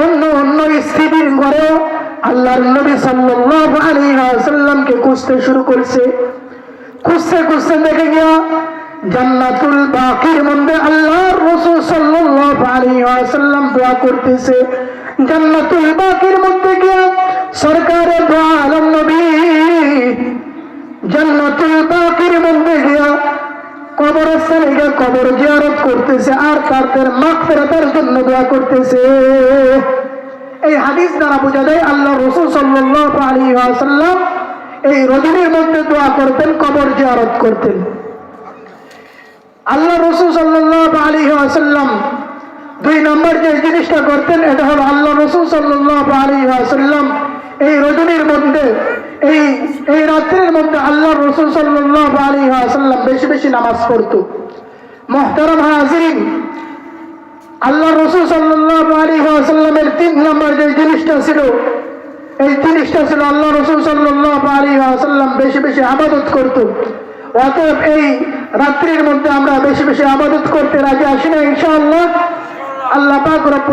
অন্য অন্য স্ত্রীর ঘরে আল্লাহর নবী সাল্লাল্লাহু আলাইহি ওয়াসাল্লামকে খুঁজতে শুরু করছে। খুঁজতে খুঁজতে দেখে গিয়া জান্নাতুল বাকির মধ্যে আল্লাহর রাসূল সাল্লাল্লাহু আলাইহি ওয়াসাল্লাম দোয়া করতেছে। জান্নাতুল বাকির মধ্যে গিয়া সরকারে দো আলম নবী জান্নাতুল বাকির মধ্যে গিয়া কবরস্থানে গিয়ে কবর জিয়ারত করতেছে আর তাদের মাগফিরাতের জন্য দোয়া করতেছে। এই হাদিস দ্বারা বোঝা যায় আল্লাহ রাসূল সাল্লাল্লাহু আলাইহি ওয়াসাল্লাম এই রজনীর মধ্যে দোয়া করতেন, কবর জিয়ারত করতেন। আল্লাহ রাসূল সাল্লাল্লাহু আলাইহি ওয়াসাল্লাম দুই নম্বর যে জিনিসটা করতেন এটা হলো আল্লাহ রাসূল সাল্লাল্লাহু আলাইহি ওয়াসাল্লাম এই রজনীর মধ্যে এই রাত্রির মধ্যে আল্লাহ রাসূল সাল্লাল্লাহু আলাইহি ওয়াসাল্লাম বেশি বেশি নামাজ পড়তো। মুহতারাম হাজিরিন, আল্লাহ রাসূল সাল্লাল্লাহু আলাইহি ওয়াসাল্লামের 3 নম্বর যে জিনিসটা ছিল এই জিনিসটা ছিল আল্লাহ রাসূল সাল্লাল্লাহু আলাইহি ওয়াসাল্লাম বেশি বেশি ইবাদত করত। অতএব এই রাত্রির মধ্যে আমরা বেশি বেশি ইবাদত করতে রাজি আছি না ইনশাআল্লাহ? আল্লাহ পাক রব্বুল